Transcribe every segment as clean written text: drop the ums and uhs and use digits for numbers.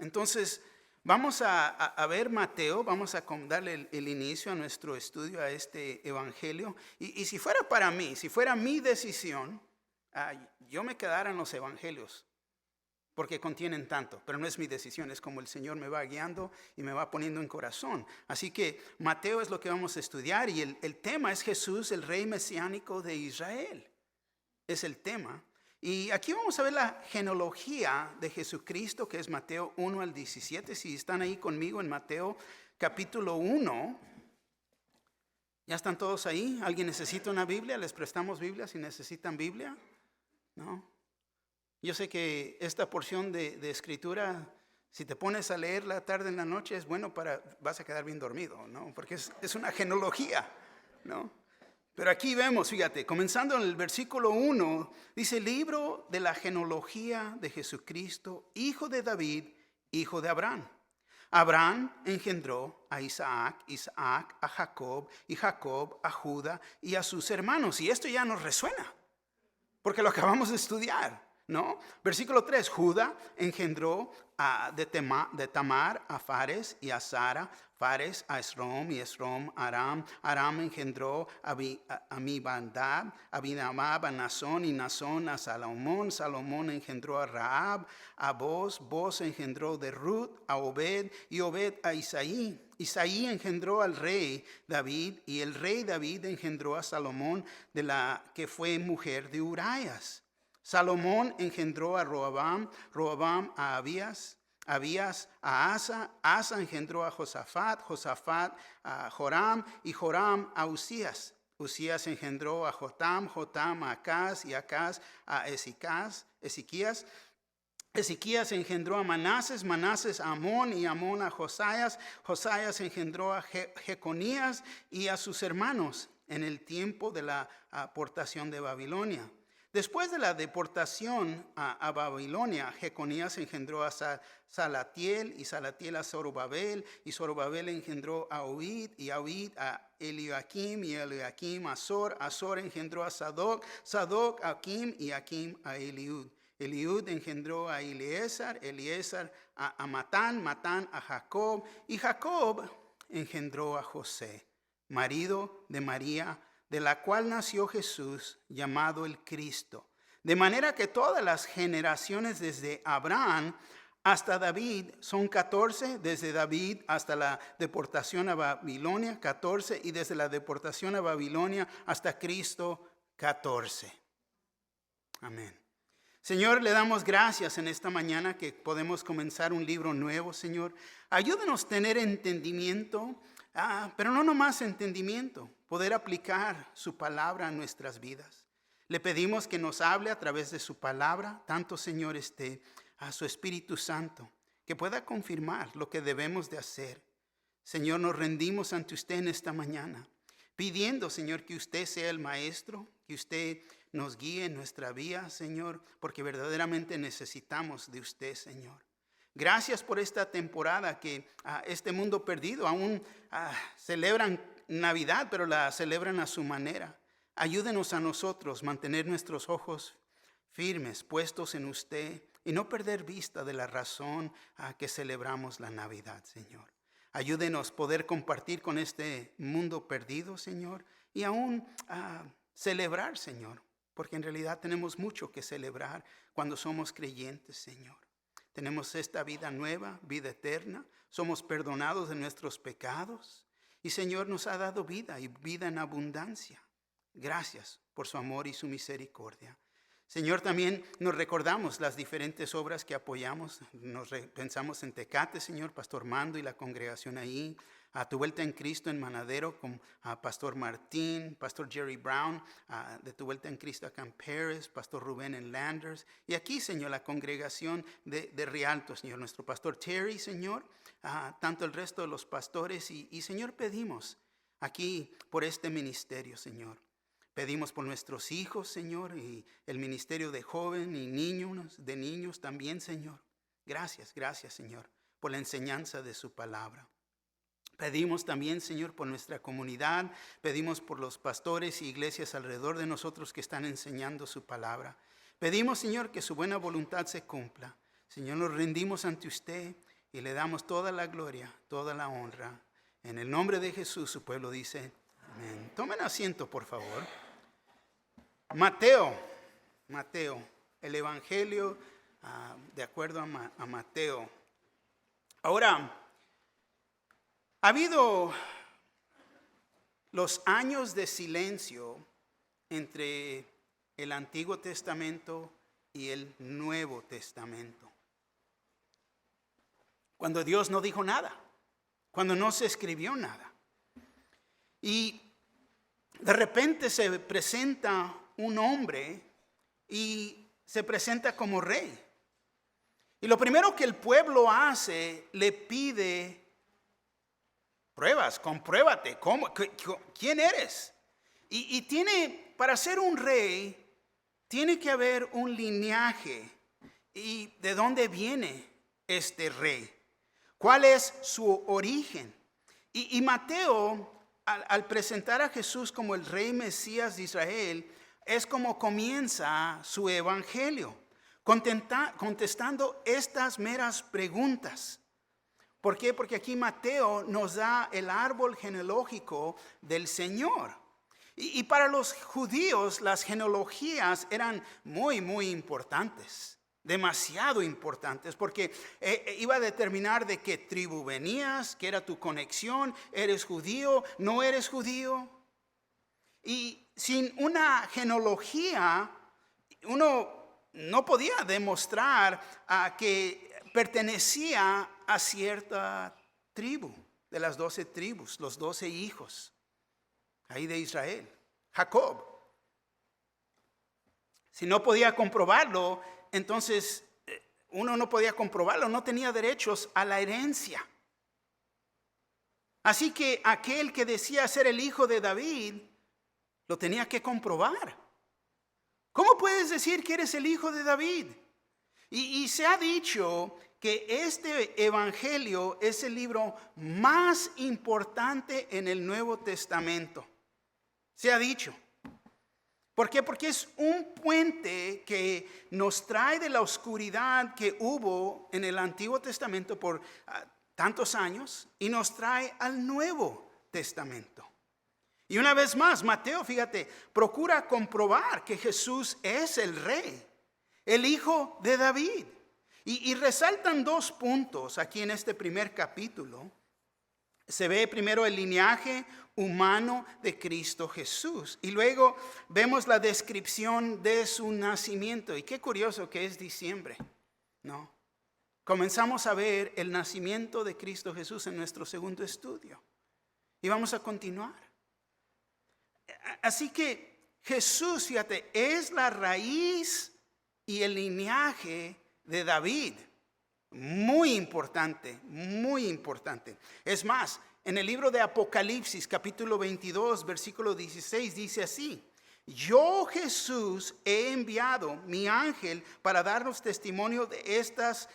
Entonces, vamos a ver Mateo, vamos a darle el inicio a nuestro estudio, a este evangelio. Y si fuera para mí, si fuera mi decisión, yo me quedara en los evangelios, porque contienen tanto, pero no es mi decisión, es como el Señor me va guiando y me va poniendo en corazón. Así que Mateo es lo que vamos a estudiar y el tema es Jesús, el rey mesiánico de Israel. Es el tema. Y aquí vamos a ver la genealogía de Jesucristo, que es Mateo 1 al 17. Si están ahí conmigo en Mateo capítulo 1. ¿Ya están todos ahí? ¿Alguien necesita una Biblia? ¿Les prestamos Biblia si necesitan Biblia? ¿No? Yo sé que esta porción de escritura, si te pones a leerla tarde en la noche, es bueno vas a quedar bien dormido, ¿no? Porque es una genealogía, ¿no? Pero aquí vemos, fíjate, comenzando en el versículo 1, dice: libro de la genealogía de Jesucristo, hijo de David, hijo de Abraham. Abraham engendró a Isaac, Isaac a Jacob, y Jacob a Judá y a sus hermanos. Y esto ya nos resuena, porque lo acabamos de estudiar, ¿no? Versículo 3, Judá engendró de Tamar a Fares y a Sara, Fares a Esrom y Esrom a Aram. Aram engendró a Amibadab, Abinadab a Nazón y Nazón a Salomón. Salomón engendró a Rahab, a Boz. Boz engendró de Ruth a Obed y Obed a Isaí. Isaí engendró al rey David y el rey David engendró a Salomón, de la que fue mujer de Urías. Salomón engendró a Rohabam, Rohabam a Abías, Abías a Asa, Asa engendró a Josafat, Josafat a Joram y Joram a Usías. Usías engendró a Jotam, Jotam a Acaz y Acaz a Ezequías. Ezequías engendró a Manases, Manases a Amón y Amón a Josías. Josías engendró a Jeconías y a sus hermanos en el tiempo de la aportación de Babilonia. Después de la deportación a Babilonia, Jeconías engendró a Salatiel y Salatiel a Zorobabel y Zorobabel engendró a Oid y a Oid a Eliakim y Eliakim a Azor. Azor engendró a Sadoc, Sadoc a Akim y Akim a Eliud. Eliud engendró a Eliezer, Eliezer a Matán, Matán a Jacob y Jacob engendró a José, marido de María, de la cual nació Jesús, llamado el Cristo. De manera que todas las generaciones desde Abraham hasta David son 14, desde David hasta la deportación a Babilonia, 14, y desde la deportación a Babilonia hasta Cristo, 14. Amén. Señor, le damos gracias en esta mañana que podemos comenzar un libro nuevo, Señor. Ayúdenos a tener entendimiento, pero no nomás entendimiento, poder aplicar su palabra a nuestras vidas. Le pedimos que nos hable a través de su palabra, tanto, Señor, a su Espíritu Santo, que pueda confirmar lo que debemos de hacer. Señor, nos rendimos ante usted en esta mañana, pidiendo, Señor, que usted sea el maestro, que usted nos guíe en nuestra vía, Señor, porque verdaderamente necesitamos de usted, Señor. Gracias por esta temporada que este mundo perdido aún celebran Navidad, pero la celebran a su manera. Ayúdenos a nosotros mantener nuestros ojos firmes, puestos en usted, y no perder vista de la razón que celebramos la Navidad, Señor. Ayúdenos a poder compartir con este mundo perdido, Señor, y aún celebrar, Señor, porque en realidad tenemos mucho que celebrar cuando somos creyentes, Señor. Tenemos esta vida nueva, vida eterna, somos perdonados de nuestros pecados y, Señor, nos ha dado vida y vida en abundancia. Gracias por su amor y su misericordia. Señor, también nos recordamos las diferentes obras que apoyamos. Pensamos en Tecate, Señor, Pastor Mando y la congregación ahí. A Tu Vuelta en Cristo en Manadero con Pastor Martín, Pastor Jerry Brown, de Tu Vuelta en Cristo acá en Paris, Pastor Rubén en Landers. Y aquí, Señor, la congregación de Rialto, Señor, nuestro Pastor Terry, Señor, tanto el resto de los pastores. Y Señor, pedimos aquí por este ministerio, Señor. Pedimos por nuestros hijos, Señor, y el ministerio de jóvenes y niños también, Señor. Gracias, Señor, por la enseñanza de su palabra. Pedimos también, Señor, por nuestra comunidad. Pedimos por los pastores y iglesias alrededor de nosotros que están enseñando su palabra. Pedimos, Señor, que su buena voluntad se cumpla. Señor, nos rendimos ante usted y le damos toda la gloria, toda la honra. En el nombre de Jesús, su pueblo dice, amén. Tomen asiento, por favor. Mateo, el Evangelio de acuerdo a Mateo. Ahora, ha habido los años de silencio entre el Antiguo Testamento y el Nuevo Testamento. Cuando Dios no dijo nada, cuando no se escribió nada. Y de repente se presenta un hombre y se presenta como rey. Y lo primero que el pueblo hace, le pide pruebas, compruébate, ¿quién eres? Y tiene, para ser un rey, tiene que haber un linaje. ¿Y de dónde viene este rey? ¿Cuál es su origen? Y Mateo, al presentar a Jesús como el rey Mesías de Israel, es como comienza su evangelio, contestando estas meras preguntas. ¿Por qué? Porque aquí Mateo nos da el árbol genealógico del Señor. Y para los judíos las genealogías eran muy, muy importantes. Demasiado importantes, porque iba a determinar de qué tribu venías, qué era tu conexión, eres judío, no eres judío. Y sin una genealogía, uno no podía demostrar que pertenecía a cierta tribu, de las 12 tribus, los 12 hijos ahí de Israel, Jacob. Si no podía comprobarlo, entonces uno no podía comprobarlo, no tenía derechos a la herencia. Así que aquel que decía ser el hijo de David, lo tenía que comprobar. ¿Cómo puedes decir que eres el hijo de David? Y se ha dicho que este evangelio es el libro más importante en el Nuevo Testamento. Se ha dicho. ¿Por qué? Porque es un puente que nos trae de la oscuridad que hubo en el Antiguo Testamento por tantos años y nos trae al Nuevo Testamento. Y una vez más, Mateo, fíjate, procura comprobar que Jesús es el rey, el hijo de David. Y resaltan dos puntos aquí en este primer capítulo. Se ve primero el linaje humano de Cristo Jesús. Y luego vemos la descripción de su nacimiento. Y qué curioso que es diciembre, ¿no? Comenzamos a ver el nacimiento de Cristo Jesús en nuestro segundo estudio. Y vamos a continuar. Así que Jesús, fíjate, es la raíz y el linaje de David. Muy importante, muy importante. Es más, en el libro de Apocalipsis, capítulo 22, versículo 16, dice así: yo, Jesús, he enviado mi ángel para darnos testimonio de estas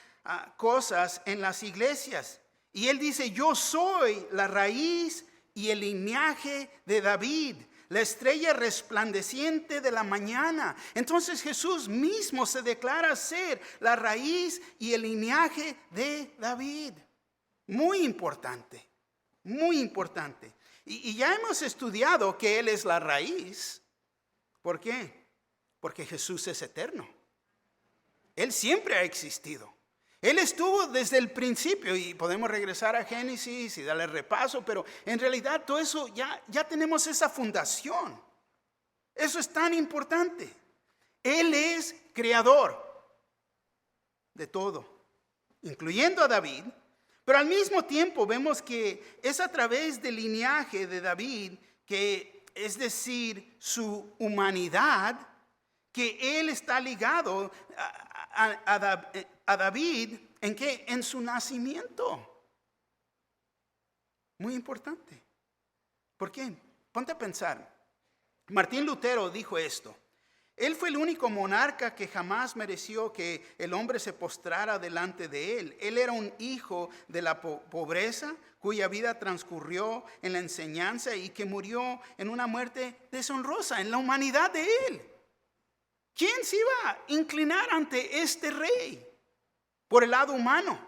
cosas en las iglesias. Y él dice: yo soy la raíz y el linaje de David, la estrella resplandeciente de la mañana. Entonces Jesús mismo se declara ser la raíz y el linaje de David. Muy importante, muy importante. Y ya hemos estudiado que Él es la raíz. ¿Por qué? Porque Jesús es eterno. Él siempre ha existido. Él estuvo desde el principio, y podemos regresar a Génesis y darle repaso, pero en realidad todo eso ya tenemos esa fundación. Eso es tan importante. Él es creador de todo, incluyendo a David, pero al mismo tiempo vemos que es a través del linaje de David, que es decir, su humanidad, que él está ligado a David, ¿en qué? En su nacimiento. Muy importante. ¿Por qué? Ponte a pensar. Martín Lutero dijo esto: él fue el único monarca que jamás mereció que el hombre se postrara delante de él. Él era un hijo de la pobreza, cuya vida transcurrió en la enseñanza y que murió en una muerte deshonrosa, en la humanidad de él. ¿Quién se iba a inclinar ante este rey por el lado humano?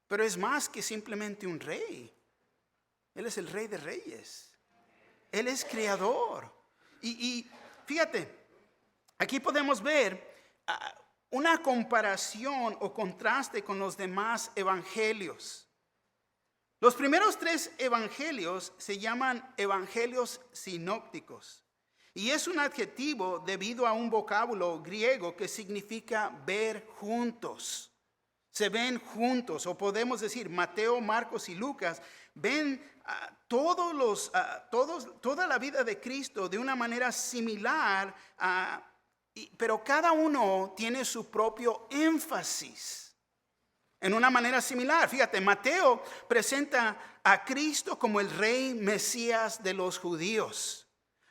Pero es más que simplemente un rey. Él es el Rey de Reyes. Él es creador. Y fíjate, aquí podemos ver una comparación o contraste con los demás evangelios. Los primeros 3 evangelios se llaman evangelios sinópticos. Y es un adjetivo debido a un vocablo griego que significa ver juntos. Se ven juntos, o podemos decir Mateo, Marcos y Lucas ven toda la vida de Cristo de una manera similar, pero cada uno tiene su propio énfasis en una manera similar. Fíjate, Mateo presenta a Cristo como el Rey Mesías de los judíos.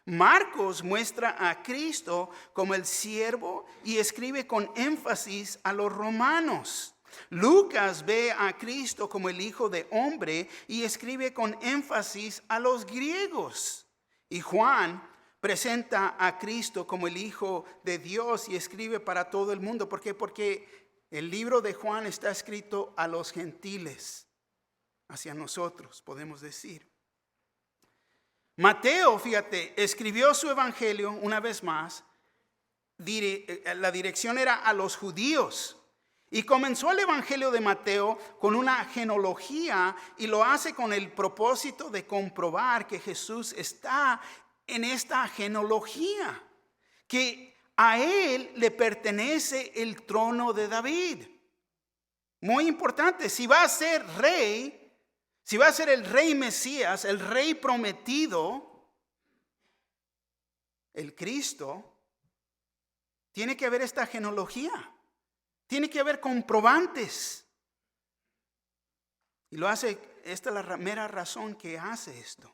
Marcos muestra a Cristo como el siervo y escribe con énfasis a los romanos. Lucas ve a Cristo como el Hijo de Hombre y escribe con énfasis a los griegos. Y Juan presenta a Cristo como el Hijo de Dios y escribe para todo el mundo. ¿Por qué? Porque el libro de Juan está escrito a los gentiles, hacia nosotros, podemos decir. Mateo, fíjate, escribió su evangelio una vez más. La dirección era a los judíos. Y comenzó el evangelio de Mateo con una genealogía y lo hace con el propósito de comprobar que Jesús está en esta genealogía, que a él le pertenece el trono de David. Muy importante, si va a ser rey, si va a ser el rey Mesías, el rey prometido, el Cristo, tiene que haber esta genealogía. Tiene que haber comprobantes. Y lo hace, esta es la mera razón que hace esto.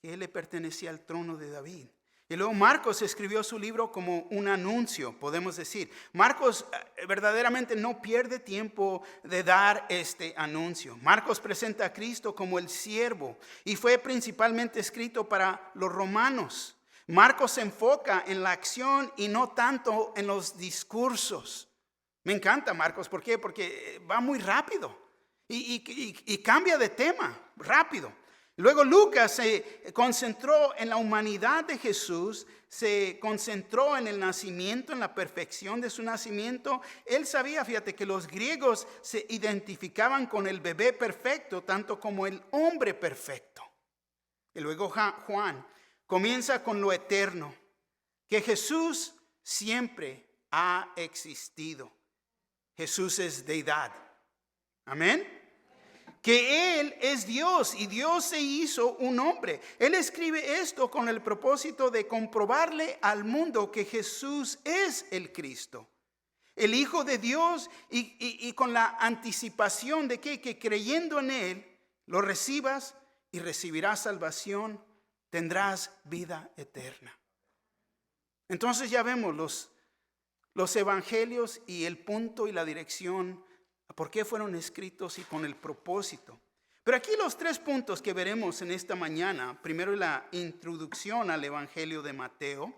Que él le pertenecía al trono de David. Y luego Marcos escribió su libro como un anuncio, podemos decir. Marcos verdaderamente no pierde tiempo de dar este anuncio. Marcos presenta a Cristo como el siervo y fue principalmente escrito para los romanos. Marcos se enfoca en la acción y no tanto en los discursos. Me encanta Marcos, ¿por qué? Porque va muy rápido y cambia de tema rápido. Luego Lucas se concentró en la humanidad de Jesús, se concentró en el nacimiento, en la perfección de su nacimiento. Él sabía, fíjate, que los griegos se identificaban con el bebé perfecto, tanto como el hombre perfecto. Y luego Juan comienza con lo eterno, que Jesús siempre ha existido. Jesús es deidad. Amén. Que Él es Dios y Dios se hizo un hombre. Él escribe esto con el propósito de comprobarle al mundo que Jesús es el Cristo, el Hijo de Dios, y con la anticipación de que creyendo en Él lo recibas y recibirás salvación, tendrás vida eterna. Entonces ya vemos los evangelios y el punto y la dirección, por qué fueron escritos y con el propósito. Pero aquí los 3 puntos que veremos en esta mañana. Primero, la introducción al evangelio de Mateo.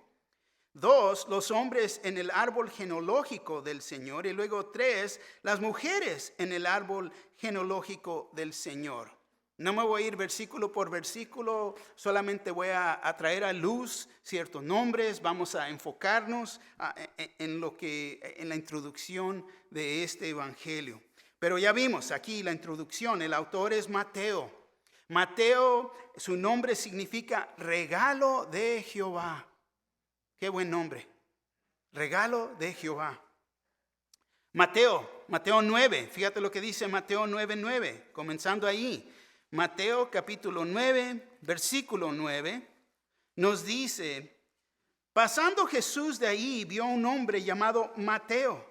2, los hombres en el árbol genealógico del Señor. Y luego 3, las mujeres en el árbol genealógico del Señor. No me voy a ir versículo por versículo, solamente voy a traer a luz ciertos nombres. Vamos a enfocarnos en la introducción de este evangelio. Pero ya vimos aquí la introducción, el autor es Mateo. Mateo, su nombre significa regalo de Jehová. Qué buen nombre, regalo de Jehová. Mateo 9, fíjate lo que dice Mateo 9:9, comenzando ahí. Mateo capítulo 9, versículo 9, nos dice: pasando Jesús de ahí, vio a un hombre llamado Mateo,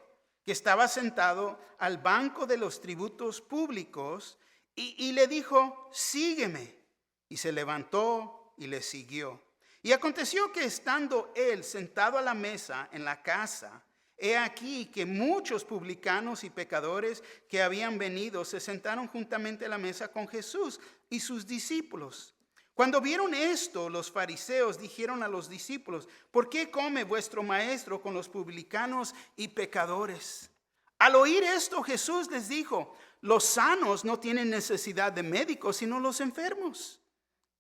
que estaba sentado al banco de los tributos públicos, y le dijo: sígueme. Y se levantó y le siguió. Y aconteció que estando él sentado a la mesa en la casa, he aquí que muchos publicanos y pecadores que habían venido se sentaron juntamente a la mesa con Jesús y sus discípulos. Cuando vieron esto, los fariseos dijeron a los discípulos: ¿por qué come vuestro maestro con los publicanos y pecadores? Al oír esto, Jesús les dijo: los sanos no tienen necesidad de médicos, sino los enfermos.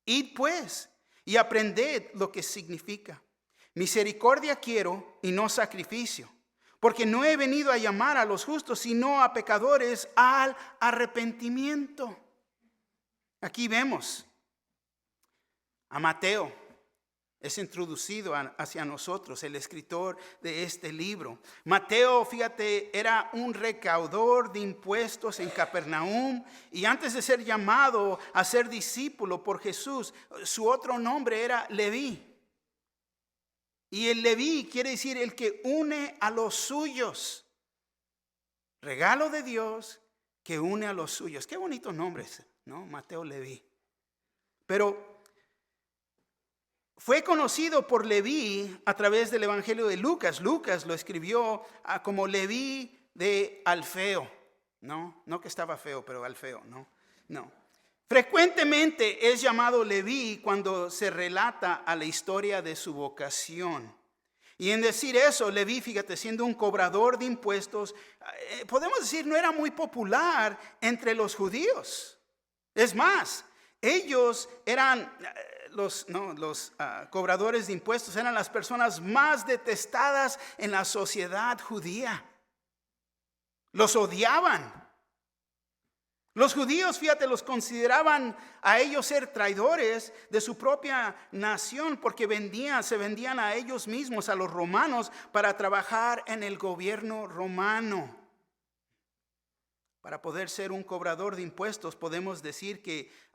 Id pues y aprended lo que significa: misericordia quiero y no sacrificio, porque no he venido a llamar a los justos, sino a pecadores al arrepentimiento. Aquí vemos a Mateo. Es introducido hacia nosotros, el escritor de este libro. Mateo, fíjate, era un recaudador de impuestos en Capernaum, y antes de ser llamado a ser discípulo por Jesús, su otro nombre era Leví. Y el Leví quiere decir el que une a los suyos. Regalo de Dios que une a los suyos. Qué bonitos nombres, ¿no? Mateo, Leví. Pero fue conocido por Leví a través del Evangelio de Lucas. Lucas lo escribió como Leví de Alfeo. No que estaba feo, pero Alfeo, no. Frecuentemente es llamado Leví cuando se relata a la historia de su vocación. Y en decir eso, Leví, fíjate, siendo un cobrador de impuestos, podemos decir no era muy popular entre los judíos. Es más, ellos eran... Los cobradores de impuestos eran las personas más detestadas en la sociedad judía. Los odiaban. Los judíos, fíjate, los consideraban a ellos ser traidores de su propia nación, porque se vendían a ellos mismos, a los romanos, para trabajar en el gobierno romano. Para poder ser un cobrador de impuestos, podemos decir que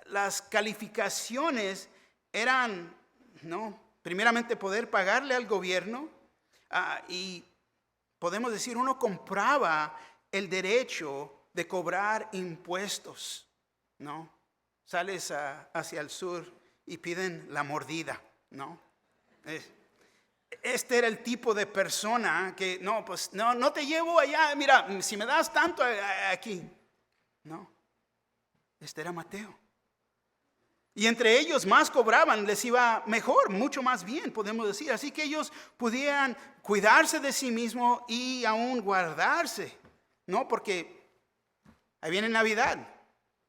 las calificaciones eran, primeramente poder pagarle al gobierno, y podemos decir uno compraba el derecho de cobrar impuestos, Sales hacia el sur y piden la mordida, Este era el tipo de persona que, no te llevo allá, mira, si me das tanto aquí. Este era Mateo. Y entre ellos más cobraban, les iba mejor, mucho más bien, podemos decir. Así que ellos podían cuidarse de sí mismos y aún guardarse, Porque ahí viene Navidad.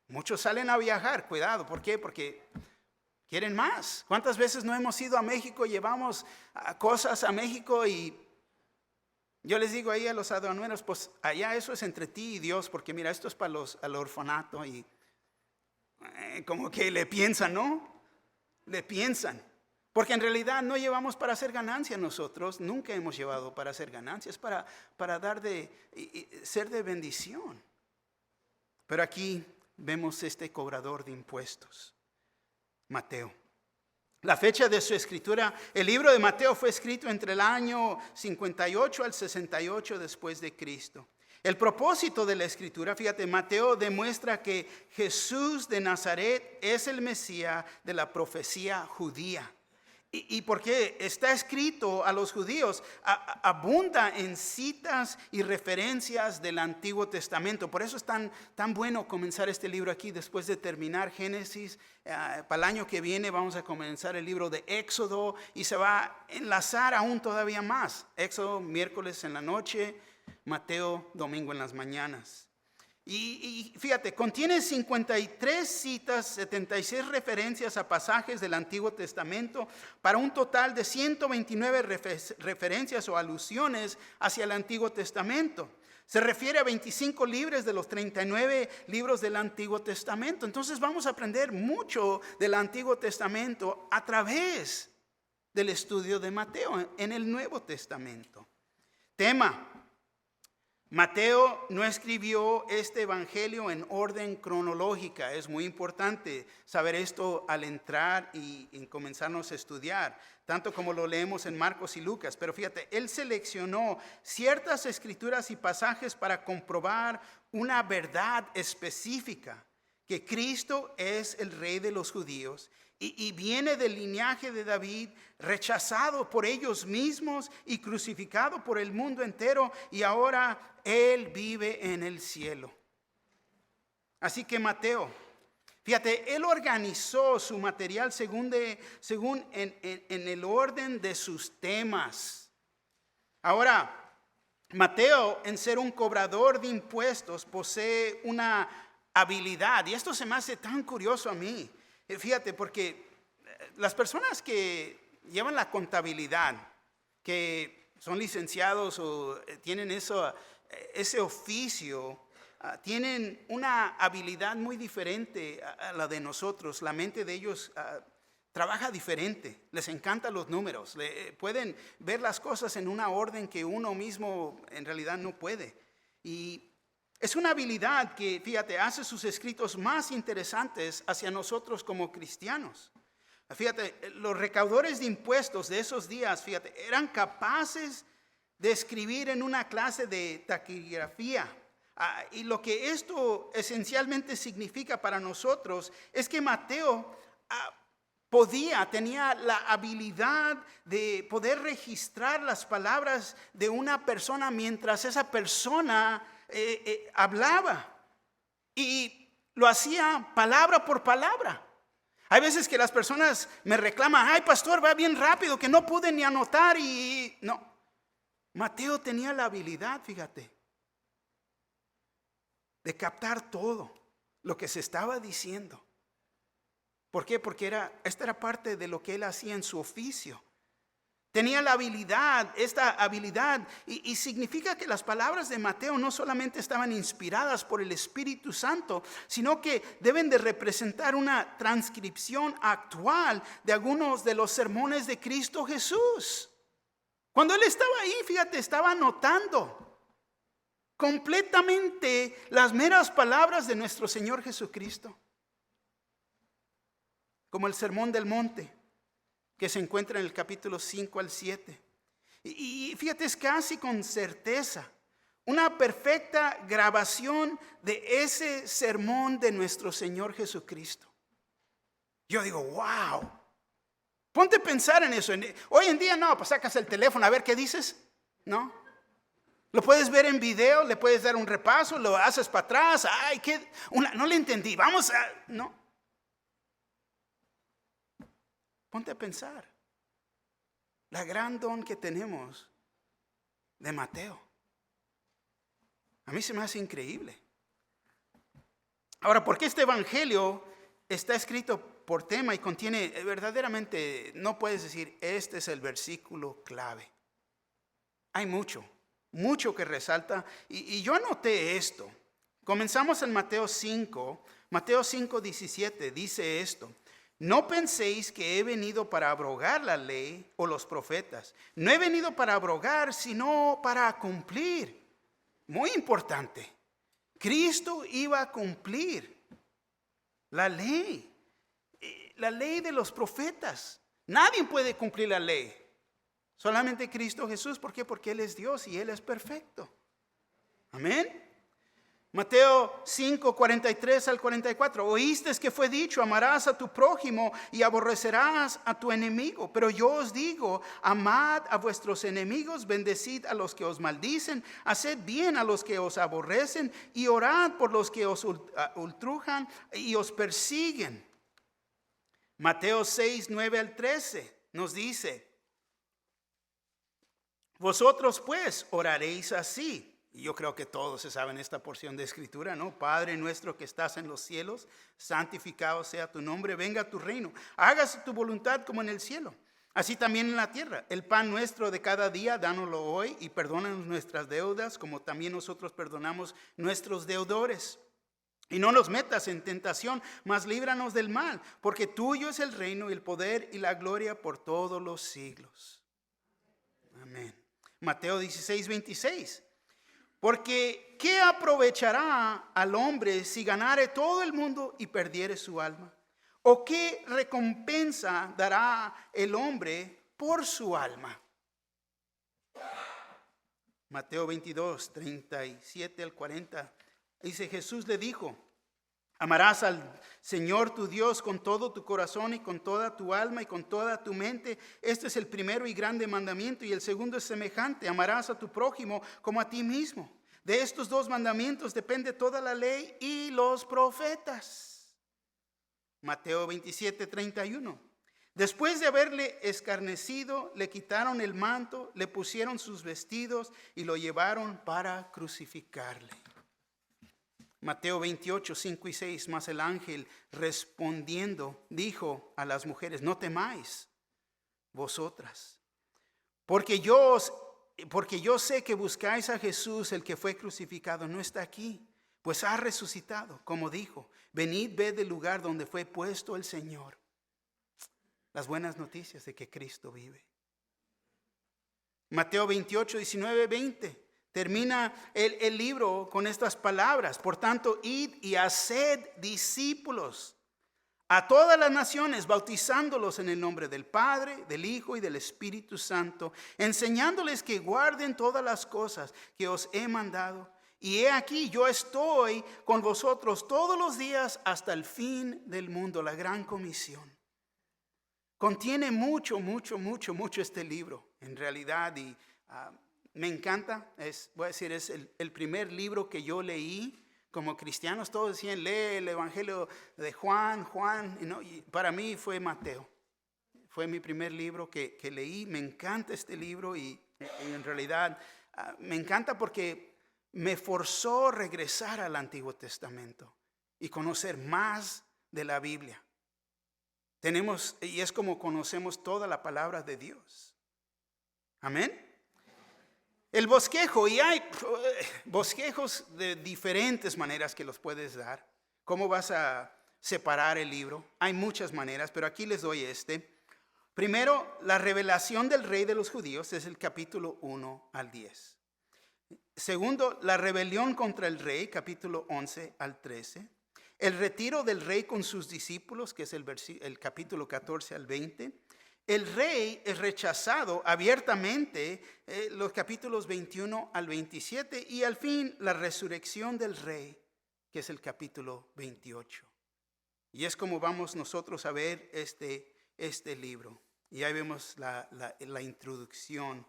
Muchos salen a viajar, cuidado. ¿Por qué? Porque quieren más. ¿Cuántas veces no hemos ido a México, llevamos cosas a México y yo les digo ahí a los aduaneros, pues allá eso es entre ti y Dios, porque mira, esto es para al orfanato y como que le piensan, Le piensan. Porque en realidad no llevamos para hacer ganancia nosotros, nunca hemos llevado para hacer ganancias, para dar ser de bendición. Pero aquí vemos este cobrador de impuestos, Mateo. La fecha de su escritura, el libro de Mateo fue escrito entre el año 58 al 68 después de Cristo. El propósito de la escritura, fíjate, Mateo demuestra que Jesús de Nazaret es el Mesías de la profecía judía. ¿Y por qué? Está escrito a los judíos, abunda en citas y referencias del Antiguo Testamento. Por eso es tan bueno comenzar este libro aquí después de terminar Génesis. Para el año que viene vamos a comenzar el libro de Éxodo y se va a enlazar aún todavía más. Éxodo miércoles en la noche, Mateo domingo en las mañanas. Y fíjate, contiene 53 citas, 76 referencias a pasajes del Antiguo Testamento, para un total de 129 referencias o alusiones hacia el Antiguo Testamento. Se refiere a 25 libros de los 39 libros del Antiguo Testamento. Entonces vamos a aprender mucho del Antiguo Testamento a través del estudio de Mateo en el Nuevo Testamento. Tema: Mateo no escribió este evangelio en orden cronológica. Es muy importante saber esto al entrar y comenzarnos a estudiar, tanto como lo leemos en Marcos y Lucas. Pero fíjate, él seleccionó ciertas escrituras y pasajes para comprobar una verdad específica, que Cristo es el Rey de los judíos y viene del linaje de David, rechazado por ellos mismos y crucificado por el mundo entero, y ahora Él vive en el cielo. Así que Mateo, fíjate, él organizó su material según en el orden de sus temas. Ahora, Mateo, en ser un cobrador de impuestos, posee una habilidad. Y esto se me hace tan curioso a mí. Fíjate, porque las personas que llevan la contabilidad, que son licenciados o tienen ese oficio, tienen una habilidad muy diferente a la de nosotros. La mente de ellos trabaja diferente, les encantan los números, pueden ver las cosas en una orden que uno mismo en realidad no puede. Y es una habilidad que, fíjate, hace sus escritos más interesantes hacia nosotros como cristianos. Fíjate, los recaudadores de impuestos de esos días, fíjate, eran capaces de escribir en una clase de taquigrafía. Y lo que esto esencialmente significa para nosotros es que Mateo tenía la habilidad de poder registrar las palabras de una persona mientras esa persona hablaba. Y lo hacía palabra por palabra. Hay veces que las personas me reclaman, ay pastor, va bien rápido que no pude ni anotar y no. Mateo tenía la habilidad, fíjate, de captar todo lo que se estaba diciendo. ¿Por qué? Porque esta era parte de lo que él hacía en su oficio. Tenía la habilidad, esta habilidad, y significa que las palabras de Mateo no solamente estaban inspiradas por el Espíritu Santo, sino que deben de representar una transcripción actual de algunos de los sermones de Cristo Jesús. Cuando él estaba ahí, fíjate, estaba anotando completamente las meras palabras de nuestro Señor Jesucristo. Como el Sermón del Monte, que se encuentra en el capítulo 5 al 7. Y fíjate, es casi con certeza una perfecta grabación de ese sermón de nuestro Señor Jesucristo. Yo digo, wow. Ponte a pensar en eso. Hoy en día no, pues sacas el teléfono a ver qué dices. No. Lo puedes ver en video, le puedes dar un repaso, lo haces para atrás. Ay, no le entendí. No. Ponte a pensar. La gran don que tenemos de Mateo. A mí se me hace increíble. Ahora, ¿por qué este evangelio está escrito por tema y contiene verdaderamente, no puedes decir, este es el versículo clave? Hay mucho que resalta. Y yo anoté esto. Comenzamos en Mateo 5:17 dice esto. No penséis que he venido para abrogar la ley o los profetas. No he venido para abrogar, sino para cumplir. Muy importante. Cristo iba a cumplir la ley de los profetas. Nadie puede cumplir la ley. Solamente Cristo Jesús. ¿Por qué? Porque Él es Dios y Él es perfecto. Amén. Mateo 5:43 al 44. Oísteis que fue dicho, amarás a tu prójimo y aborrecerás a tu enemigo. Pero yo os digo, amad a vuestros enemigos, bendecid a los que os maldicen, haced bien a los que os aborrecen y orad por los que os ultrajan y os persiguen. Mateo 6:9 al 13 nos dice, vosotros pues oraréis así. Y yo creo que todos se saben esta porción de escritura, ¿no? Padre nuestro que estás en los cielos, santificado sea tu nombre, venga tu reino. Hágase tu voluntad como en el cielo, así también en la tierra. El pan nuestro de cada día, dánoslo hoy y perdónanos nuestras deudas, como también nosotros perdonamos nuestros deudores. Y no nos metas en tentación, mas líbranos del mal, porque tuyo es el reino y el poder y la gloria por todos los siglos. Amén. Mateo 16:26. Porque ¿qué aprovechará al hombre si ganare todo el mundo y perdiere su alma? ¿O qué recompensa dará el hombre por su alma? Mateo 22:37 al 40. Dice, Jesús le dijo, amarás al Señor tu Dios con todo tu corazón y con toda tu alma y con toda tu mente. Este es el primero y grande mandamiento, y el segundo es semejante, amarás a tu prójimo como a ti mismo. De estos dos mandamientos depende toda la ley y los profetas. Mateo 27:31. Después de haberle escarnecido, le quitaron el manto, le pusieron sus vestidos y lo llevaron para crucificarle. Mateo 28, 5 y 6, mas el ángel respondiendo dijo a las mujeres: no temáis vosotras, porque yo sé que buscáis a Jesús, el que fue crucificado. No está aquí, pues ha resucitado, como dijo. Venid, ved el lugar donde fue puesto el Señor. Las buenas noticias de que Cristo vive. Mateo 28, 19, 20. Termina el libro con estas palabras: por tanto, id y haced discípulos a todas las naciones, bautizándolos en el nombre del Padre, del Hijo y del Espíritu Santo, enseñándoles que guarden todas las cosas que os he mandado. Y he aquí, yo estoy con vosotros todos los días hasta el fin del mundo. La gran comisión. Contiene mucho este libro, en realidad, y me encanta. Voy a decir, es el primer libro que yo leí. Como cristianos todos decían, lee el Evangelio de Juan, y para mí fue Mateo. Fue mi primer libro que leí. Me encanta este libro y en realidad me encanta porque me forzó a regresar al Antiguo Testamento y conocer más de la Biblia. Y es como conocemos toda la palabra de Dios. Amén. El bosquejo, y hay bosquejos de diferentes maneras que los puedes dar. ¿Cómo vas a separar el libro? Hay muchas maneras, pero aquí les doy este. Primero, la revelación del rey de los judíos es el capítulo 1 al 10. Segundo, la rebelión contra el rey, capítulo 11 al 13. El retiro del rey con sus discípulos, que es el capítulo 14 al 20. El rey es rechazado abiertamente, los capítulos 21 al 27. Y al fin, la resurrección del rey, que es el capítulo 28. Y es como vamos nosotros a ver este libro. Y ahí vemos la introducción.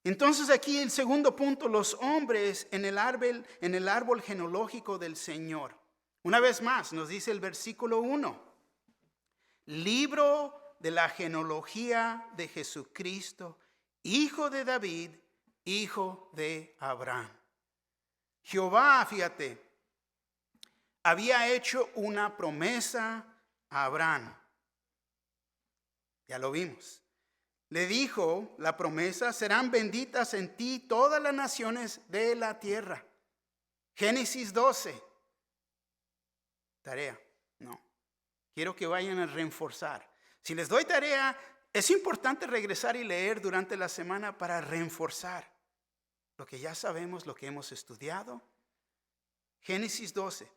Entonces aquí el segundo punto: los hombres en el árbol genealógico del Señor. Una vez más nos dice el versículo 1. Libro de la genealogía de Jesucristo, hijo de David, hijo de Abraham. Jehová, fíjate, había hecho una promesa a Abraham. Ya lo vimos. Le dijo la promesa: serán benditas en ti todas las naciones de la tierra. Génesis 12. Tarea, no. Quiero que vayan a reforzar. Si les doy tarea, es importante regresar y leer durante la semana para reforzar lo que ya sabemos, lo que hemos estudiado. Génesis 12.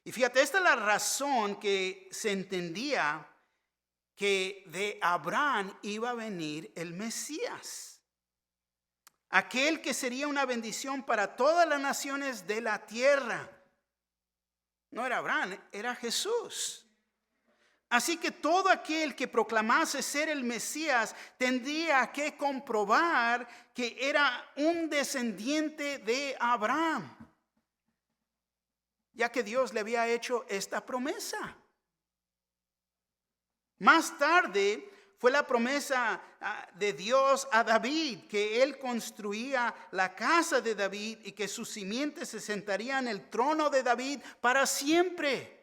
Y fíjate, esta es la razón que se entendía que de Abraham iba a venir el Mesías. Aquel que sería una bendición para todas las naciones de la tierra. No era Abraham, era Jesús. Así que todo aquel que proclamase ser el Mesías tendría que comprobar que era un descendiente de Abraham, ya que Dios le había hecho esta promesa. Más tarde fue la promesa de Dios a David, que él construía la casa de David y que sus simientes se sentarían en el trono de David para siempre.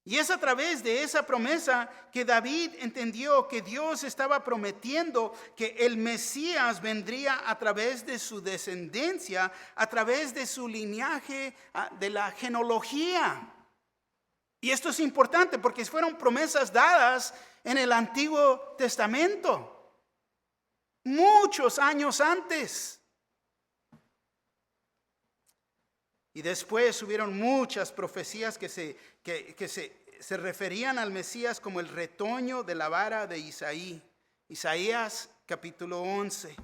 Y es a través de esa promesa que David entendió que Dios estaba prometiendo que el Mesías vendría a través de su descendencia, a través de su linaje, de la genealogía. Y esto es importante porque fueron promesas dadas en el Antiguo Testamento, muchos años antes. Y después hubieron muchas profecías que se referían al Mesías como el retoño de la vara de Isaí. Isaías capítulo 11.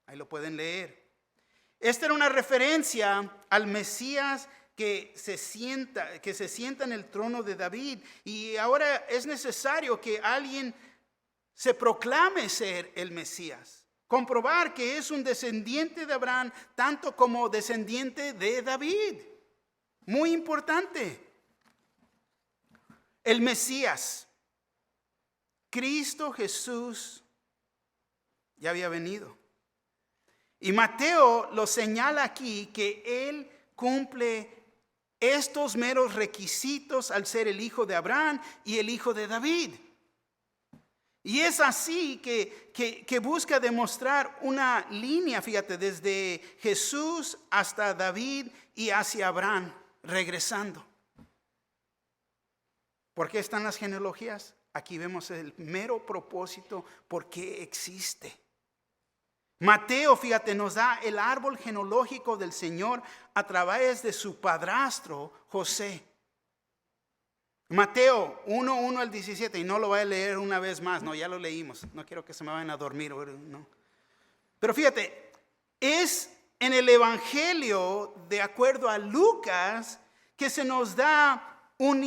Ahí lo pueden leer. Esta era una referencia al Mesías que se sienta en el trono de David. Y ahora es necesario que alguien se proclame ser el Mesías. Comprobar que es un descendiente de Abraham, tanto como descendiente de David. Muy importante. El Mesías. Cristo Jesús ya había venido. Y Mateo lo señala aquí que Él cumple estos meros requisitos al ser el hijo de Abraham y el hijo de David. Y es así que busca demostrar una línea, fíjate, desde Jesús hasta David y hacia Abraham, regresando. ¿Por qué están las genealogías? Aquí vemos el mero propósito por qué existe. Mateo, fíjate, nos da el árbol genealógico del Señor a través de su padrastro José. Mateo 1:1 al 17, y no lo voy a leer una vez más, no, ya lo leímos, no quiero que se me vayan a dormir, no. Pero fíjate, es en el Evangelio, de acuerdo a Lucas, que se nos da un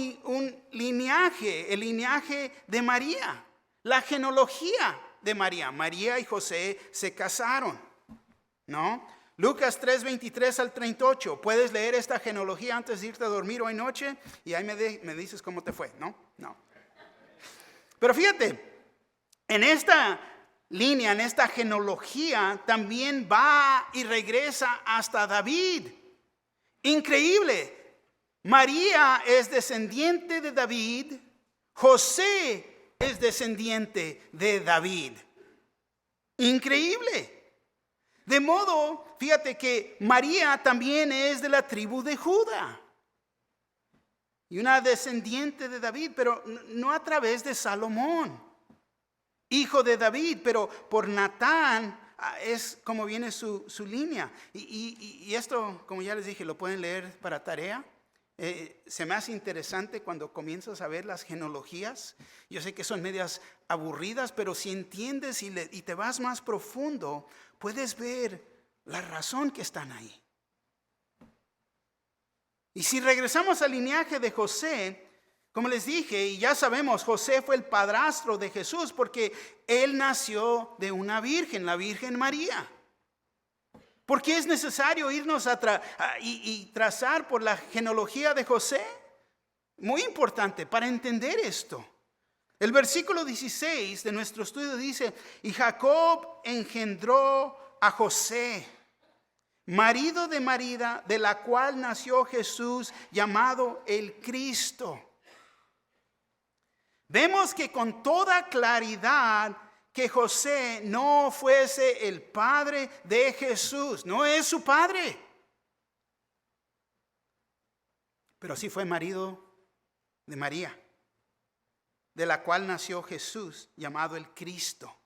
linaje, el linaje de María, la genealogía de María. María y José se casaron, ¿no? Lucas 3:23 al 38. Puedes leer esta genealogía antes de irte a dormir hoy noche y ahí me dices cómo te fue, ¿no? No. Pero fíjate, en esta línea, en esta genealogía, también va y regresa hasta David. Increíble. María es descendiente de David, José es descendiente de David. Increíble. De modo, fíjate que María también es de la tribu de Judá y una descendiente de David, pero no a través de Salomón, hijo de David, pero por Natán es como viene su línea. Y esto, como ya les dije, lo pueden leer para tarea. Se me hace interesante cuando comienzas a ver las genealogías. Yo sé que son medias aburridas, pero si entiendes y te vas más profundo, puedes ver la razón que están ahí. Y si regresamos al linaje de José, como les dije, y ya sabemos, José fue el padrastro de Jesús porque él nació de una virgen, la Virgen María. ¿Por qué es necesario irnos y trazar por la genealogía de José? Muy importante para entender esto. El versículo 16 de nuestro estudio dice: y Jacob engendró a José, marido de María, de la cual nació Jesús, llamado el Cristo. Vemos que con toda claridad que José no fuese el padre de Jesús, no es su padre, pero sí fue marido de María, de la cual nació Jesús, llamado el Cristo.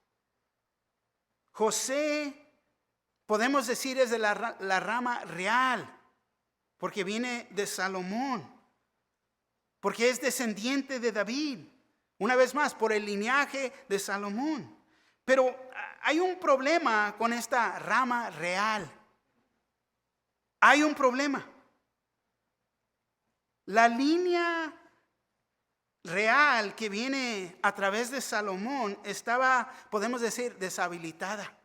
José, podemos decir, es de la rama real, porque viene de Salomón, porque es descendiente de David, una vez más, por el linaje de Salomón. Pero hay un problema con esta rama real. Hay un problema. La línea real que viene a través de Salomón estaba, podemos decir, deshabilitada.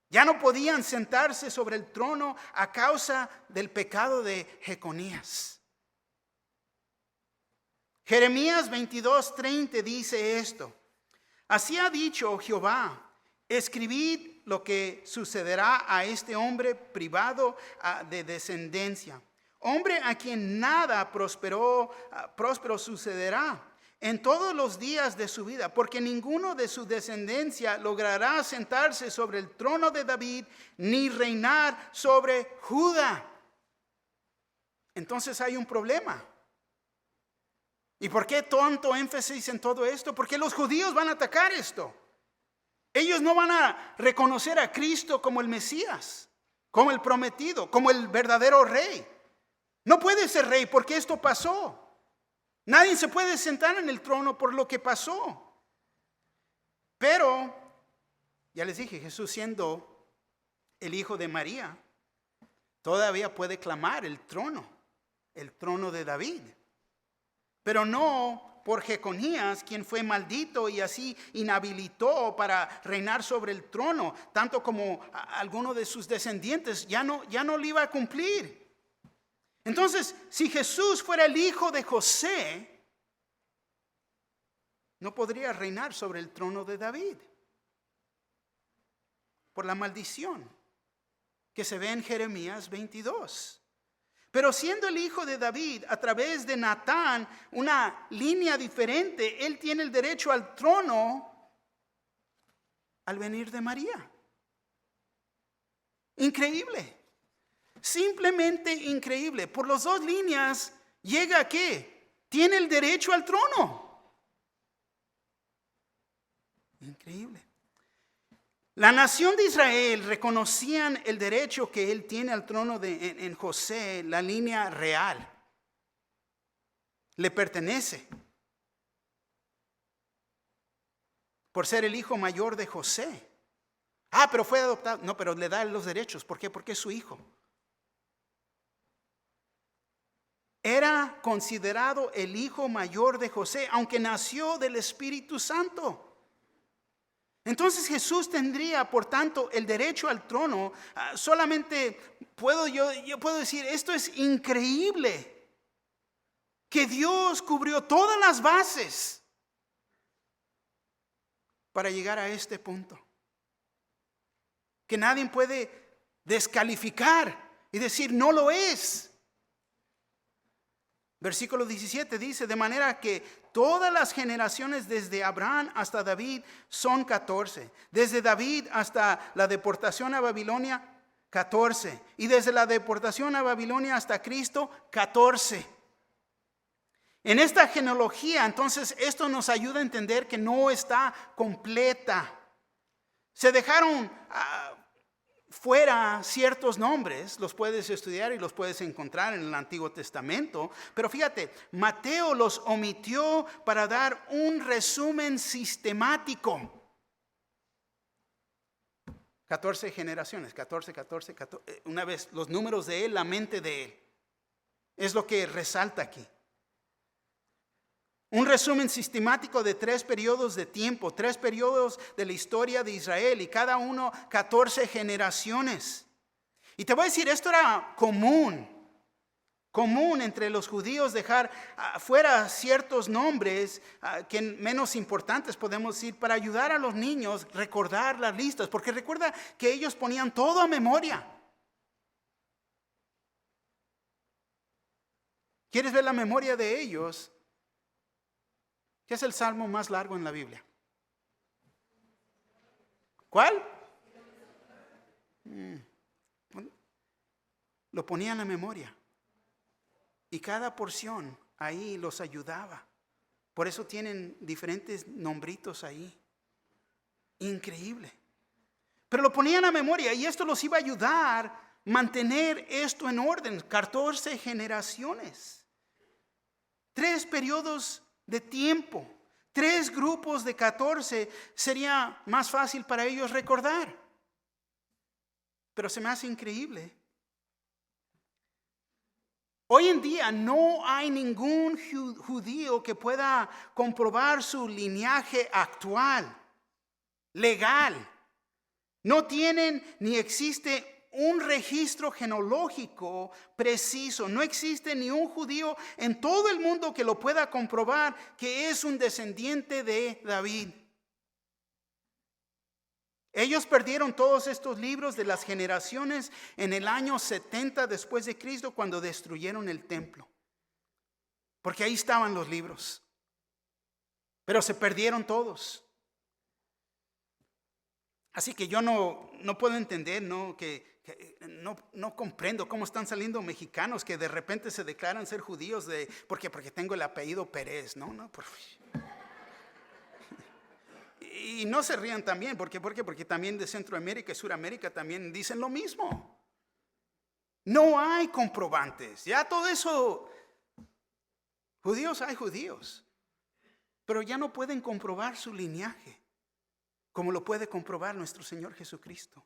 Ya no podían sentarse sobre el trono a causa del pecado de Jeconías. Jeremías 22:30 dice esto: así ha dicho Jehová, escribid lo que sucederá a este hombre privado de descendencia, hombre a quien nada próspero sucederá en todos los días de su vida, porque ninguno de su descendencia logrará sentarse sobre el trono de David, ni reinar sobre Judá. Entonces hay un problema. ¿Y por qué tanto énfasis en todo esto? Porque los judíos van a atacar esto. Ellos no van a reconocer a Cristo como el Mesías, como el prometido, como el verdadero rey. No puede ser rey porque esto pasó. Nadie se puede sentar en el trono por lo que pasó. Pero, ya les dije, Jesús siendo el hijo de María, todavía puede clamar el trono de David. Pero no por Jeconías, quien fue maldito y así inhabilitó para reinar sobre el trono, tanto como alguno de sus descendientes ya no lo iba a cumplir. Entonces, si Jesús fuera el hijo de José, no podría reinar sobre el trono de David por la maldición que se ve en Jeremías 22. Pero siendo el hijo de David, a través de Natán, una línea diferente, él tiene el derecho al trono al venir de María. Increíble, simplemente increíble. Por las dos líneas llega a ¿qué? Tiene el derecho al trono. Increíble. La nación de Israel reconocían el derecho que él tiene al trono en José, la línea real. Le pertenece. Por ser el hijo mayor de José. Pero fue adoptado. No, pero le da los derechos. ¿Por qué? Porque es su hijo. Era considerado el hijo mayor de José, aunque nació del Espíritu Santo. Entonces Jesús tendría, por tanto, el derecho al trono. Solamente yo puedo decir, esto es increíble. Que Dios cubrió todas las bases para llegar a este punto. Que nadie puede descalificar y decir, no lo es. Versículo 17 dice, de manera que todas las generaciones desde Abraham hasta David son 14. Desde David hasta la deportación a Babilonia, 14. Y desde la deportación a Babilonia hasta Cristo, 14. En esta genealogía, entonces, esto nos ayuda a entender que no está completa. Se dejaron fuera ciertos nombres, los puedes estudiar y los puedes encontrar en el Antiguo Testamento, pero fíjate, Mateo los omitió para dar un resumen sistemático. 14 generaciones, 14, una vez los números de él, la mente de él, es lo que resalta aquí. Un resumen sistemático de 3 periodos de tiempo, 3 periodos de la historia de Israel y cada uno 14 generaciones. Y te voy a decir, esto era común entre los judíos dejar fuera ciertos nombres que menos importantes, podemos decir, para ayudar a los niños a recordar las listas, porque recuerda que ellos ponían todo a memoria. ¿Quieres ver la memoria de ellos? ¿Qué es el salmo más largo en la Biblia? ¿Cuál? Lo ponía en la memoria. Y cada porción ahí los ayudaba. Por eso tienen diferentes nombritos ahí. Increíble. Pero lo ponían a memoria y esto los iba a ayudar a mantener esto en orden. 14 generaciones. 3 periodos de tiempo, 3 grupos de 14 sería más fácil para ellos recordar. Pero se me hace increíble. Hoy en día no hay ningún judío que pueda comprobar su linaje actual, legal. No tienen ni existe un registro genealógico preciso. No existe ni un judío en todo el mundo que lo pueda comprobar que es un descendiente de David. Ellos perdieron todos estos libros de las generaciones en el año 70 después de Cristo, cuando destruyeron el templo. Porque ahí estaban los libros. Pero se perdieron todos. Así que yo no puedo entender, no comprendo cómo están saliendo mexicanos que de repente se declaran ser judíos porque tengo el apellido Pérez, Y no se rían también, porque también de Centroamérica y Suramérica también dicen lo mismo. No hay comprobantes, ya todo eso, judíos hay judíos, pero ya no pueden comprobar su linaje, como lo puede comprobar nuestro Señor Jesucristo.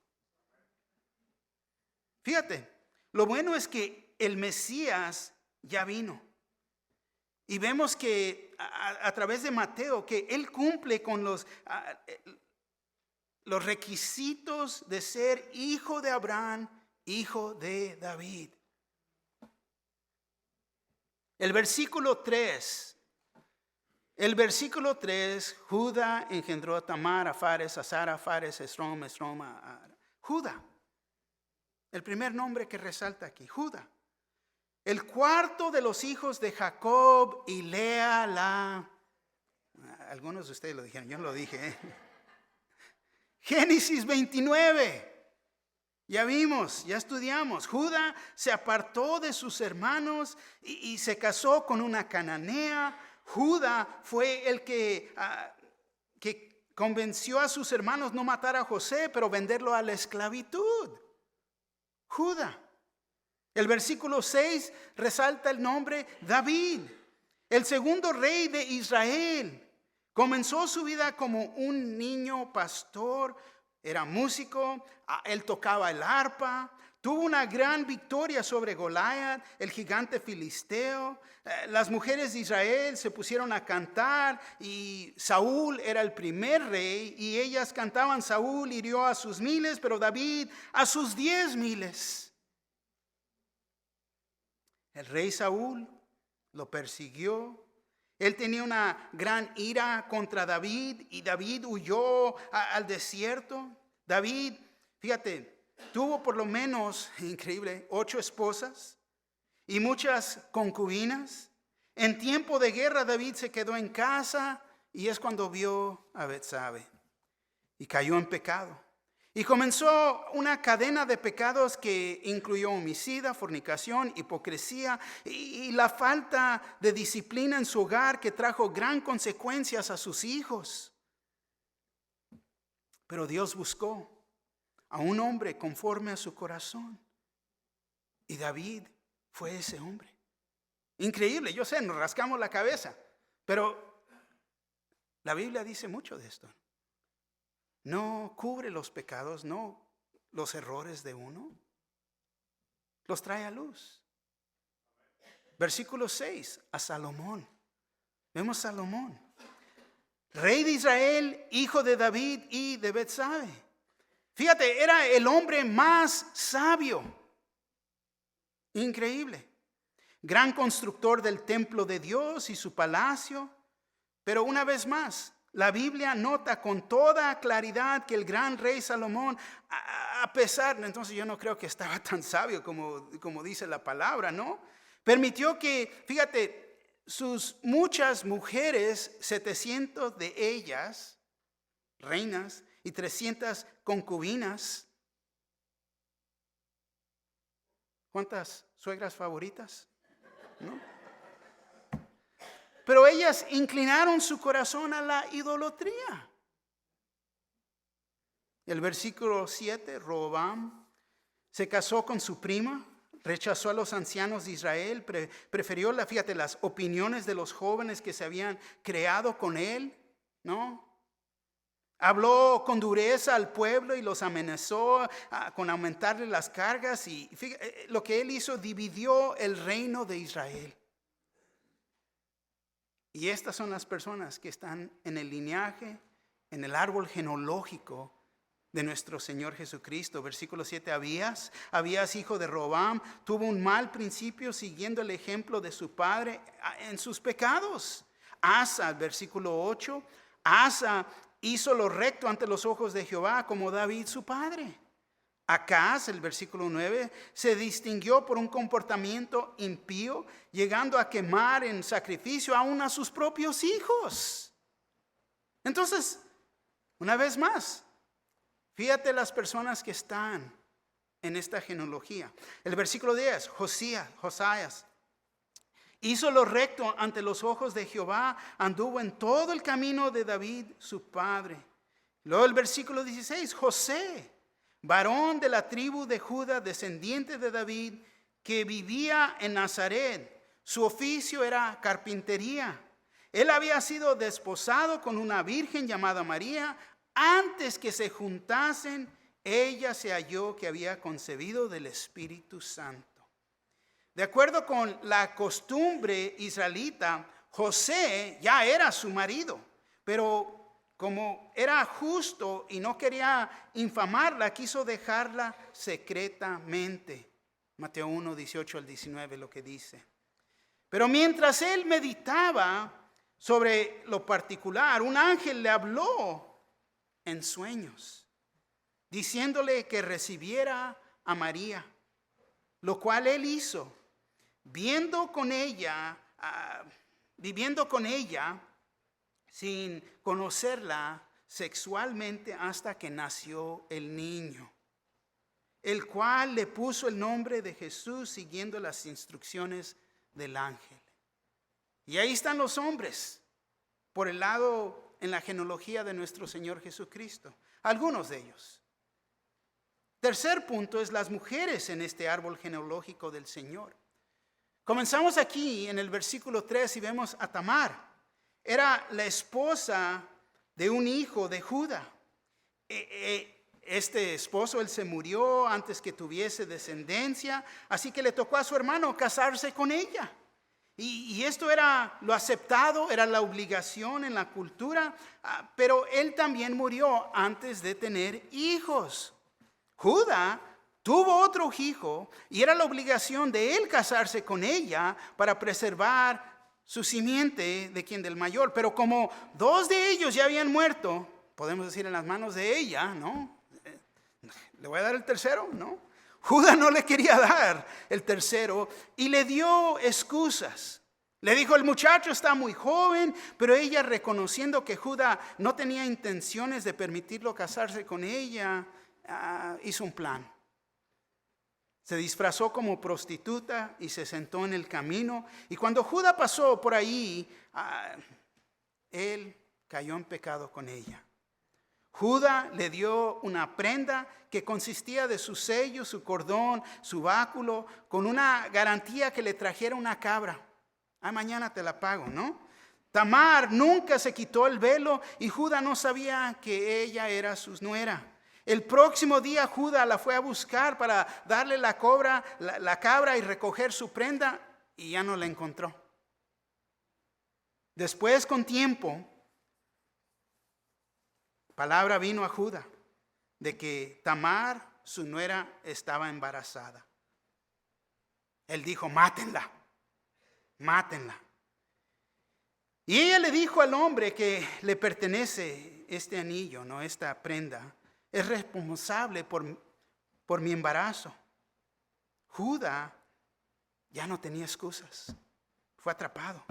Fíjate, lo bueno es que el Mesías ya vino. Y vemos que a través de Mateo, que Él cumple con los requisitos de ser hijo de Abraham, hijo de David. El versículo 3 El versículo 3, Judá engendró a Tamar, a Fares, a Zara, Fares, Esrom, a Judá. El primer nombre que resalta aquí, Judá. El cuarto de los hijos de Jacob y Lea, algunos de ustedes lo dijeron, yo no lo dije. Génesis 29. Ya vimos, ya estudiamos. Judá se apartó de sus hermanos y se casó con una cananea. Judá fue el que convenció a sus hermanos no matar a José, pero venderlo a la esclavitud. Judá. El versículo 6 resalta el nombre David, el segundo rey de Israel. Comenzó su vida como un niño pastor, era músico, él tocaba el arpa, tuvo una gran victoria sobre Goliat, el gigante filisteo. Las mujeres de Israel se pusieron a cantar y Saúl era el primer rey y ellas cantaban: Saúl hirió a sus miles, pero David a sus 10,000. El rey Saúl lo persiguió. Él tenía una gran ira contra David y David huyó al desierto. David, fíjate, tuvo por lo menos, increíble, 8 esposas y muchas concubinas. En tiempo de guerra David se quedó en casa y es cuando vio a Betsabe y cayó en pecado. Y comenzó una cadena de pecados que incluyó homicidio, fornicación, hipocresía y la falta de disciplina en su hogar, que trajo gran consecuencias a sus hijos. Pero Dios buscó a un hombre conforme a su corazón. Y David fue ese hombre. Increíble, yo sé, nos rascamos la cabeza. Pero la Biblia dice mucho de esto. No cubre los pecados, no los errores de uno. Los trae a luz. Versículo 6, a Salomón. Vemos a Salomón, rey de Israel, hijo de David y de Betsabe. Fíjate, era el hombre más sabio. Increíble. Gran constructor del templo de Dios y su palacio. Pero una vez más, la Biblia nota con toda claridad que el gran rey Salomón, a pesar, entonces yo no creo que estaba tan sabio como dice la palabra, ¿no? Permitió que, fíjate, sus muchas mujeres, 700 de ellas, reinas, y 300 concubinas. ¿Cuántas suegras favoritas? ¿No? Pero ellas inclinaron su corazón a la idolatría. El versículo 7, Roboam se casó con su prima, rechazó a los ancianos de Israel, prefirió las opiniones de los jóvenes que se habían creado con él, ¿no? Habló con dureza al pueblo y los amenazó con aumentarle las cargas. Y fíjate, lo que él hizo, dividió el reino de Israel. Y estas son las personas que están en el linaje, en el árbol genealógico de nuestro Señor Jesucristo. Versículo 7, Abías, hijo de Roboam, tuvo un mal principio siguiendo el ejemplo de su padre en sus pecados. Asa, versículo 8, Asa hizo lo recto ante los ojos de Jehová, como David su padre. Acaz, el versículo 9, se distinguió por un comportamiento impío, llegando a quemar en sacrificio aún a sus propios hijos. Entonces, una vez más, fíjate las personas que están en esta genealogía. El versículo 10, Josías, hizo lo recto ante los ojos de Jehová, anduvo en todo el camino de David su padre. Luego el versículo 16, José, varón de la tribu de Judá, descendiente de David, que vivía en Nazaret. Su oficio era carpintería. Él había sido desposado con una virgen llamada María. Antes que se juntasen, ella se halló que había concebido del Espíritu Santo. De acuerdo con la costumbre israelita, José ya era su marido, pero como era justo y no quería infamarla, quiso dejarla secretamente. Mateo 1, 18 al 19 lo que dice. Pero mientras él meditaba sobre lo particular. Un ángel le habló en sueños, diciéndole que recibiera a María, lo cual él hizo, viviendo con ella sin conocerla sexualmente hasta que nació el niño, el cual le puso el nombre de Jesús siguiendo las instrucciones del ángel. Y ahí están los hombres, por el lado en la genealogía de nuestro Señor Jesucristo, algunos de ellos. Tercer punto es las mujeres en este árbol genealógico del Señor. Comenzamos aquí en el versículo 3 y vemos a Tamar. Era la esposa de un hijo de Judá. Este esposo, él se murió antes que tuviese descendencia, así que le tocó a su hermano casarse con ella. Y esto era lo aceptado, era la obligación en la cultura, pero él también murió antes de tener hijos. Judá tuvo otro hijo y era la obligación de él casarse con ella para preservar su simiente de quien del mayor. Pero como dos de ellos ya habían muerto, podemos decir en las manos de ella, ¿no? ¿Le voy a dar el tercero? No. Judá no le quería dar el tercero y le dio excusas. Le dijo, el muchacho está muy joven, pero ella, reconociendo que Judá no tenía intenciones de permitirlo casarse con ella, hizo un plan. Se disfrazó como prostituta y se sentó en el camino. Y cuando Judá pasó por ahí, él cayó en pecado con ella. Judá le dio una prenda que consistía de su sello, su cordón, su báculo, con una garantía que le trajera una cabra. Mañana te la pago, ¿no? Tamar nunca se quitó el velo y Judá no sabía que ella era su nuera. El próximo día Judá la fue a buscar para darle la cabra y recoger su prenda y ya no la encontró. Después, con tiempo, palabra vino a Judá de que Tamar, su nuera, estaba embarazada. Él dijo, mátenla. Y ella le dijo al hombre que le pertenece este anillo, no esta prenda, es responsable por mi embarazo. Judá ya no tenía excusas, fue atrapado.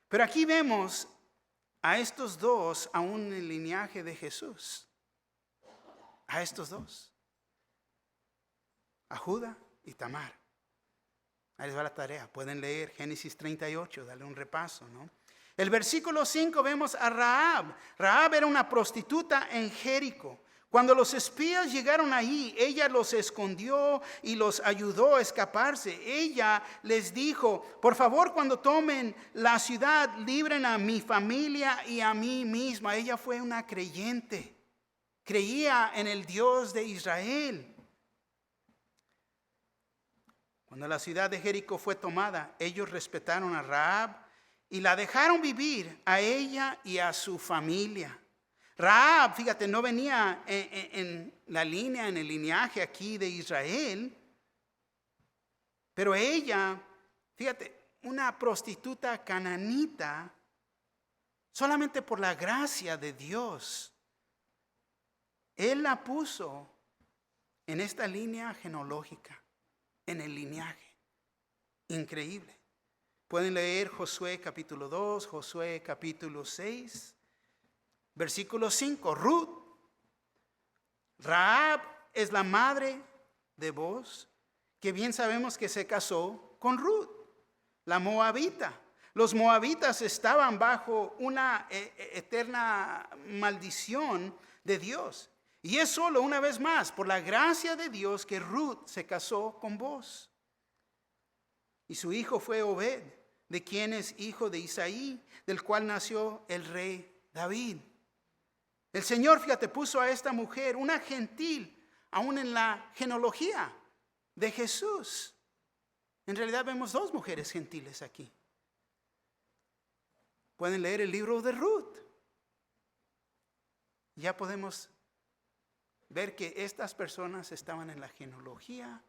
Pero aquí vemos a estos dos, aún en el linaje de Jesús, a estos dos, a Judá y Tamar. Ahí les va la tarea, pueden leer Génesis 38, darle un repaso, ¿no? El versículo 5 vemos a Rahab. Rahab era una prostituta en Jericó. Cuando los espías llegaron ahí, ella los escondió y los ayudó a escaparse. Ella les dijo, por favor, cuando tomen la ciudad, libren a mi familia y a mí misma. Ella fue una creyente, creía en el Dios de Israel. Cuando la ciudad de Jericó fue tomada, ellos respetaron a Rahab y la dejaron vivir a ella y a su familia. Rahab, fíjate, no venía en la línea, en el linaje aquí de Israel, pero ella, fíjate, una prostituta cananita, solamente por la gracia de Dios, Él la puso en esta línea genealógica, en el linaje. Increíble. Pueden leer Josué capítulo 2, Josué capítulo 6. Versículo 5, Ruth. Rahab es la madre de Boaz, que bien sabemos que se casó con Ruth, la moabita. Los moabitas estaban bajo una eterna maldición de Dios. Y es solo una vez más por la gracia de Dios que Ruth se casó con Boaz. Y su hijo fue Obed, de quien es hijo de Isaí, del cual nació el rey David. El Señor, fíjate, puso a esta mujer, una gentil, aún en la genealogía de Jesús. En realidad vemos dos mujeres gentiles aquí. Pueden leer el libro de Ruth. Ya podemos ver que estas personas estaban en la genealogía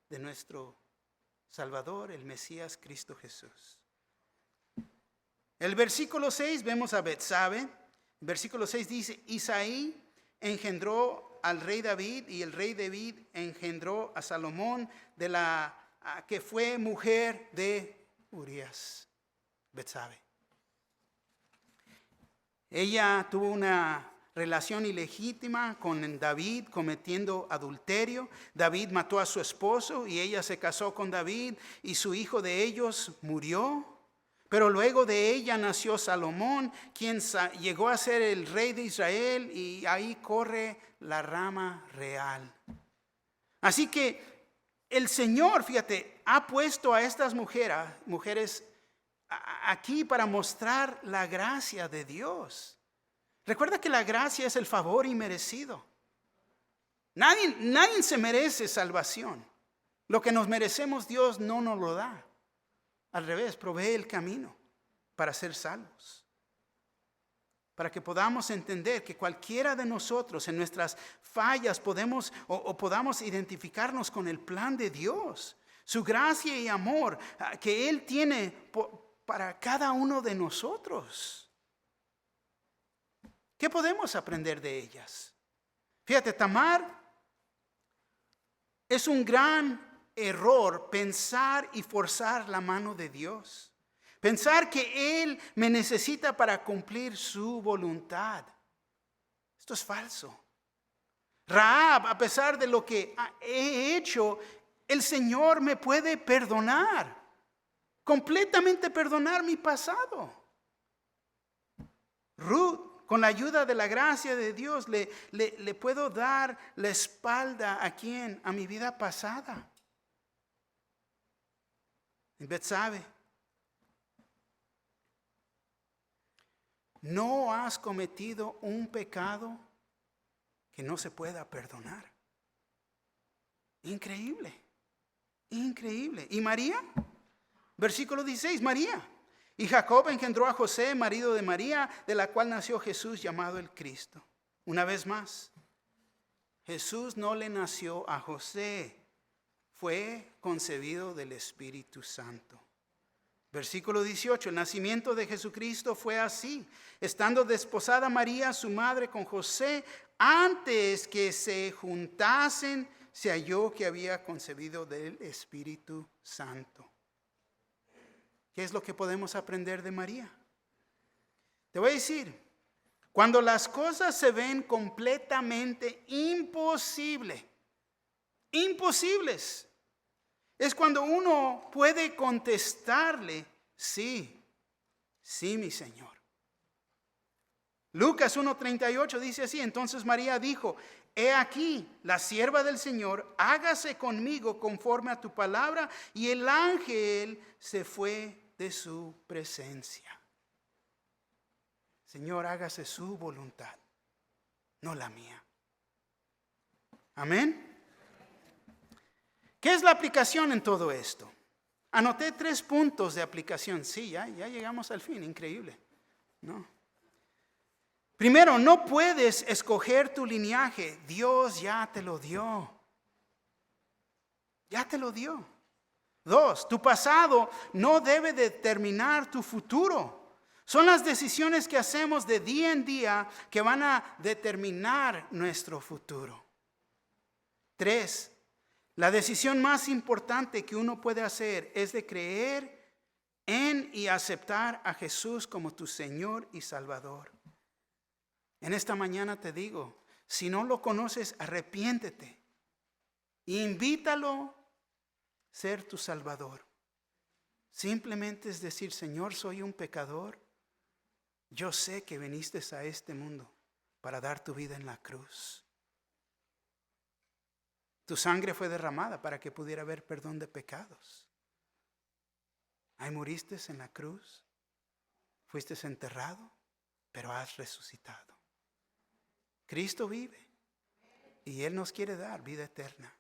de nuestro Salvador, el Mesías Cristo Jesús. El versículo 6 vemos a Betsabe. El versículo 6 dice, Isaí engendró al rey David y el rey David engendró a Salomón que fue mujer de Urías, Betsabe. Ella tuvo una relación ilegítima con David, cometiendo adulterio. David mató a su esposo y ella se casó con David y su hijo de ellos murió. Pero luego de ella nació Salomón, quien llegó a ser el rey de Israel, y ahí corre la rama real. Así que el Señor, fíjate, ha puesto a estas mujeres aquí para mostrar la gracia de Dios. Recuerda que la gracia es el favor inmerecido. Nadie se merece salvación. Lo que nos merecemos, Dios no nos lo da. Al revés, provee el camino para ser salvos. Para que podamos entender que cualquiera de nosotros en nuestras fallas podamos identificarnos con el plan de Dios. Su gracia y amor que Él tiene para cada uno de nosotros. ¿Qué podemos aprender de ellas? Fíjate, Tamar, es un gran error pensar y forzar la mano de Dios. Pensar que Él me necesita para cumplir su voluntad. Esto es falso. Rahab, a pesar de lo que he hecho, el Señor me puede perdonar. Completamente perdonar mi pasado. Ruth, con la ayuda de la gracia de Dios, le puedo dar la espalda ¿a quién? A mi vida pasada. En Betsabe. No has cometido un pecado que no se pueda perdonar. Increíble. Increíble. ¿Y María? Versículo 16, María. Y Jacob engendró a José, marido de María, de la cual nació Jesús, llamado el Cristo. Una vez más, Jesús no le nació a José, fue concebido del Espíritu Santo. Versículo 18, el nacimiento de Jesucristo fue así. Estando desposada María, su madre, con José, antes que se juntasen, se halló que había concebido del Espíritu Santo. ¿Qué es lo que podemos aprender de María? Te voy a decir, cuando las cosas se ven completamente imposibles, es cuando uno puede contestarle, sí, sí, mi Señor. Lucas 1:38 dice así, entonces María dijo, he aquí, la sierva del Señor, hágase conmigo conforme a tu palabra, y el ángel se fue de su presencia. Señor, hágase su voluntad, no la mía. Amén. ¿Qué es la aplicación en todo esto? Anoté 3 puntos de aplicación. Sí, ya llegamos al fin, increíble, ¿no? Primero, no puedes escoger tu linaje. Dios ya te lo dio. Ya te lo dio. 2, tu pasado no debe determinar tu futuro. Son las decisiones que hacemos de día en día que van a determinar nuestro futuro. 3, la decisión más importante que uno puede hacer es de creer en y aceptar a Jesús como tu Señor y Salvador. En esta mañana te digo, si no lo conoces, arrepiéntete. Invítalo a ser tu Salvador. Simplemente es decir, Señor, soy un pecador. Yo sé que viniste a este mundo para dar tu vida en la cruz. Tu sangre fue derramada para que pudiera haber perdón de pecados. Ahí moriste en la cruz, fuiste enterrado, pero has resucitado. Cristo vive y Él nos quiere dar vida eterna.